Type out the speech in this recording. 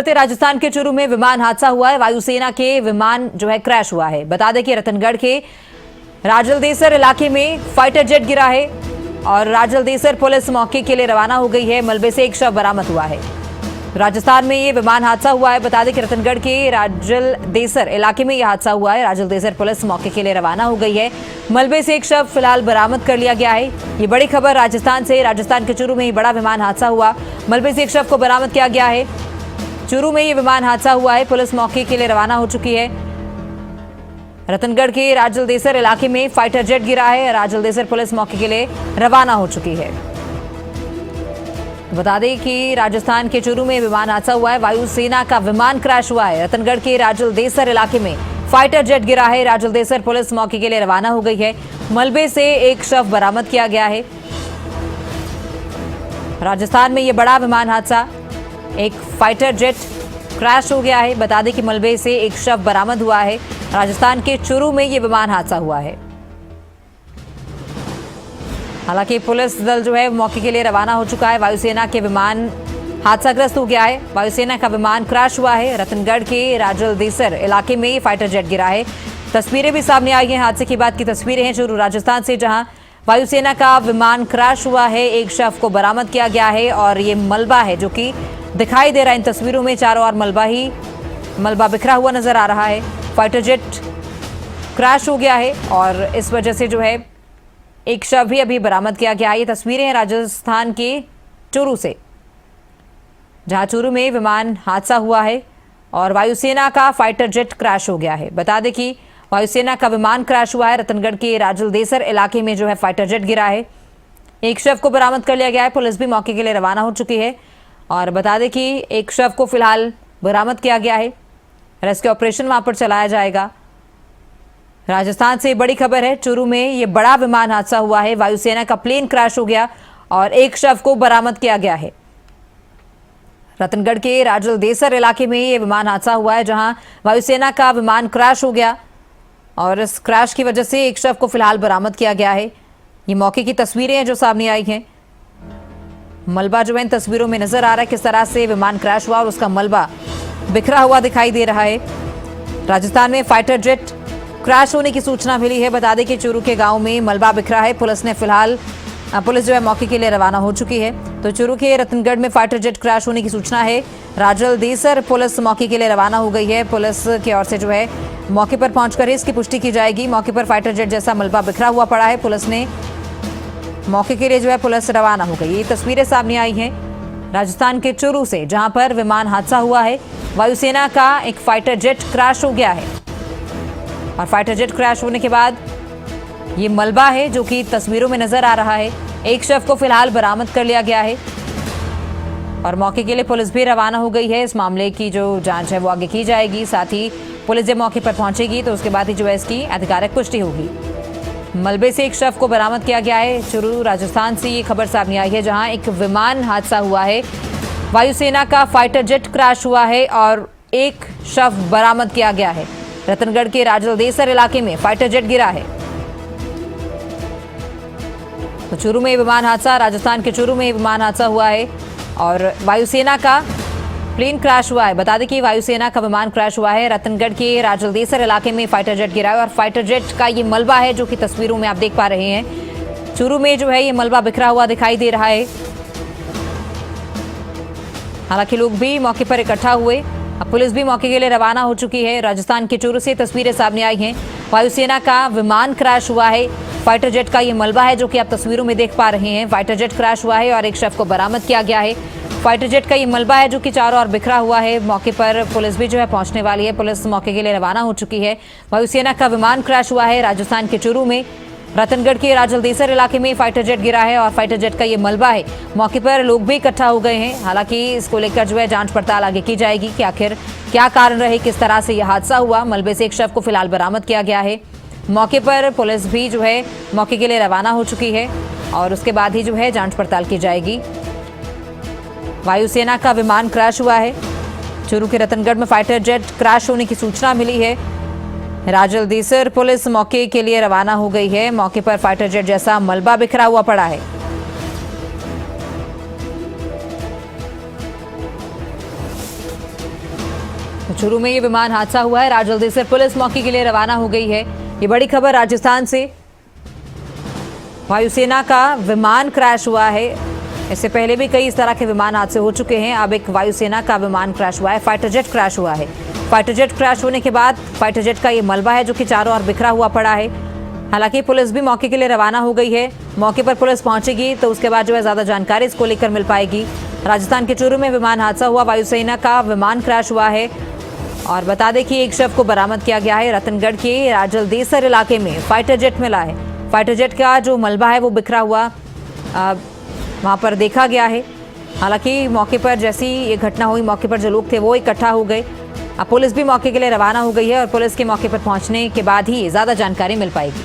राजस्थान के चूरू में विमान हादसा हुआ है। वायुसेना के विमान जो है क्रैश हुआ है। बता दें कि रतनगढ़ के राजलदेसर इलाके में फाइटर जेट गिरा है और राजलदेसर पुलिस मौके के लिए रवाना हो गई है। मलबे से एक शव बरामद हुआ है। राजस्थान में ये विमान हादसा हुआ है। बता दें कि रतनगढ़ के राजलदेसर इलाके में यह हादसा हुआ है। राजलदेसर पुलिस मौके के लिए रवाना हो गई है। मलबे से एक शव फिलहाल बरामद कर लिया गया है। ये बड़ी खबर राजस्थान से। राजस्थान के चूरू में ये बड़ा विमान हादसा हुआ। मलबे से एक शव को बरामद किया गया है। चूरू में ये विमान हादसा हुआ है। पुलिस मौके के लिए रवाना हो चुकी है। रतनगढ़ के राजलदेसर इलाके में फाइटर जेट गिरा है। राजलदेसर पुलिस मौके के लिए रवाना हो चुकी है। बता दें कि राजस्थान के चूरू में विमान हादसा हुआ है। वायुसेना का विमान क्रैश हुआ है। रतनगढ़ के राजलदेसर इलाके में फाइटर जेट गिरा है। राजलदेसर पुलिस मौके के लिए रवाना हो गई है। मलबे से एक शव बरामद किया गया है। राजस्थान में यह बड़ा विमान हादसा, एक फाइटर जेट क्रैश हो गया है। बता दें कि मलबे से एक शव बरामद हुआ है। राजस्थान के चूरू में यह विमान हादसा हुआ है। हालांकि पुलिस दल जो है मौके के लिए रवाना हो चुका है। वायुसेना के विमान हादसाग्रस्त हो गया है। वायुसेना का विमान क्रैश हुआ है। रतनगढ़ के राजलदेसर इलाके में फाइटर जेट गिरा है। तस्वीरें भी सामने आई हैं। हादसे के बाद की तस्वीरें हैं चूरू राजस्थान से, जहां वायुसेना का विमान क्रैश हुआ है। एक शव को बरामद किया गया है और ये मलबा है जो कि दिखाई दे रहा है इन तस्वीरों में। चारों ओर मलबा बिखरा हुआ नजर आ रहा है। फाइटर जेट क्रैश हो गया है और इस वजह से जो है एक शव भी अभी बरामद किया गया है। ये तस्वीरें हैं राजस्थान के चूरू से, जहां चूरू में विमान हादसा हुआ है और वायुसेना का फाइटर जेट क्रैश हो गया है। बता दें कि वायुसेना का विमान क्रैश हुआ है। रतनगढ़ के राजलदेसर इलाके में जो है फाइटर जेट गिरा है। एक शव को बरामद कर लिया गया है। पुलिस भी मौके के लिए रवाना हो चुकी है और बता दें कि एक शव को फिलहाल बरामद किया गया है। रेस्क्यू ऑपरेशन वहां पर चलाया जाएगा। राजस्थान से बड़ी खबर है। चूरू में ये बड़ा विमान हादसा हुआ है। वायुसेना का प्लेन क्रैश हो गया और एक शव को बरामद किया गया है। रतनगढ़ के राजलदेसर इलाके में ये विमान हादसा हुआ है, जहां वायुसेना का विमान क्रैश हो गया और इस क्रैश की वजह से एक शव को फिलहाल बरामद किया गया है। ये मौके की तस्वीरें हैं जो सामने आई हैं। मलबा जो है इन तस्वीरों में नजर आ रहा है, किस तरह से विमान क्रैश हुआ और उसका मलबा बिखरा हुआ दिखाई दे रहा है। राजस्थान में फाइटर जेट क्रैश होने की सूचना मिली है। बता दें कि चूरू के गांव में मलबा बिखरा है। पुलिस जो है मौके के लिए रवाना हो चुकी है। तो चूरू के रतनगढ़ में फाइटर जेट क्रैश होने की सूचना है। राजलदेसर पुलिस मौके के लिए रवाना हो गई है। पुलिस की ओर से जो है मौके पर पहुंचकर इसकी पुष्टि की जाएगी। मौके पर फाइटर जेट जैसा मलबा बिखरा हुआ पड़ा है। पुलिस ने मौके के लिए जो है पुलिस रवाना हो गई। ये तस्वीरें सामने आई हैं राजस्थान के चूरू से, जहां पर विमान हादसा हुआ है। वायुसेना का एक फाइटर जेट क्रैश हो गया है और फाइटर जेट क्रैश होने के बाद ये मलबा है जो कि तस्वीरों में नजर आ रहा है। एक शव को फिलहाल बरामद कर लिया गया है और मौके के लिए पुलिस भी रवाना हो गई है। इस मामले की जो जांच है वो आगे की जाएगी। साथ ही पुलिस जब मौके पर पहुंचेगी तो उसके बाद ही जो है इसकी आधिकारिक पुष्टि होगी। मलबे से एक शव को बरामद किया गया है। चूरू राजस्थान से ये खबर सामने आई है, जहां एक विमान हादसा हुआ है। वायुसेना का फाइटर जेट क्रैश हुआ है और एक शव बरामद किया गया है। रतनगढ़ के राजलदेसर इलाके में फाइटर जेट गिरा है। तो चूरू में विमान हादसा, राजस्थान के चूरू में विमान हादसा हुआ है और वायुसेना का प्लेन क्रैश हुआ है। बता दें कि वायुसेना का विमान क्रैश हुआ है। रतनगढ़ के राजलदेसर इलाके में फाइटर जेट गिरा है और फाइटर जेट का ये मलबा है जो कि तस्वीरों में आप देख पा रहे हैं। चूरू में जो है ये मलबा बिखरा हुआ दिखाई दे रहा है। हालांकि लोग भी मौके पर इकट्ठा हुए। अब पुलिस भी मौके के लिए रवाना हो चुकी है। राजस्थान के चूरू से तस्वीरें सामने आई हैं। वायुसेना का विमान क्रैश हुआ है। फाइटर जेट का ये मलबा है जो कि आप तस्वीरों में देख पा रहे हैं। फाइटर जेट क्रैश हुआ है और एक शव को बरामद किया गया है। फाइटर जेट का ये मलबा है जो कि चारों ओर बिखरा हुआ है। मौके पर पुलिस भी जो है पहुंचने वाली है। पुलिस मौके के लिए रवाना हो चुकी है। वायुसेना का विमान क्रैश हुआ है राजस्थान के चूरू में। रतनगढ़ के राजलदेसर इलाके में फाइटर जेट गिरा है और फाइटर जेट का ये मलबा है। मौके पर लोग भी इकट्ठा हो गए हैं। हालांकि इसको लेकर जो है जांच पड़ताल आगे की जाएगी कि आखिर क्या कारण रहे, किस तरह से यह हादसा हुआ। मलबे से एक शव को फिलहाल बरामद किया गया है। मौके पर पुलिस भी जो है मौके के लिए रवाना हो चुकी है और उसके बाद ही जो है जांच पड़ताल की जाएगी। वायुसेना का विमान क्रैश हुआ है। चूरू के रतनगढ़ में फाइटर जेट क्रैश होने की सूचना मिली है। राजलदेसर पुलिस मौके के लिए रवाना हो गई है। मौके पर फाइटर जेट जैसा मलबा बिखरा हुआ पड़ा है। तो चूरू में ये विमान हादसा हुआ है। राजलदेसर पुलिस मौके के लिए रवाना हो गई है। ये बड़ी खबर राजस्थान से। वायुसेना का विमान क्रैश हुआ है। इससे पहले भी कई इस तरह के विमान हादसे हो चुके हैं। अब एक वायुसेना का विमान क्रैश हुआ है। फाइटर जेट क्रैश हुआ है। फाइटर जेट क्रैश होने के बाद फाइटर जेट का ये मलबा है जो कि चारों ओर बिखरा हुआ पड़ा है। हालांकि पुलिस भी मौके के लिए रवाना हो गई है। मौके पर पुलिस पहुंचेगी तो उसके बाद जो है ज्यादा जानकारी इसको लेकर मिल पाएगी। राजस्थान के चूरू में विमान हादसा हुआ। वायुसेना का विमान क्रैश हुआ है और बता दें कि एक शव को बरामद किया गया है। रतनगढ़ के राजलदेसर इलाके में फाइटर जेट मिला है। फाइटर जेट का जो मलबा है वो बिखरा हुआ वहां पर देखा गया है। हालांकि मौके पर जैसी ये घटना हुई, मौके पर जो लोग थे वो इकट्ठा हो गए। अब पुलिस भी मौके के लिए रवाना हो गई है और पुलिस के मौके पर पहुंचने के बाद ही ज्यादा जानकारी मिल पाएगी।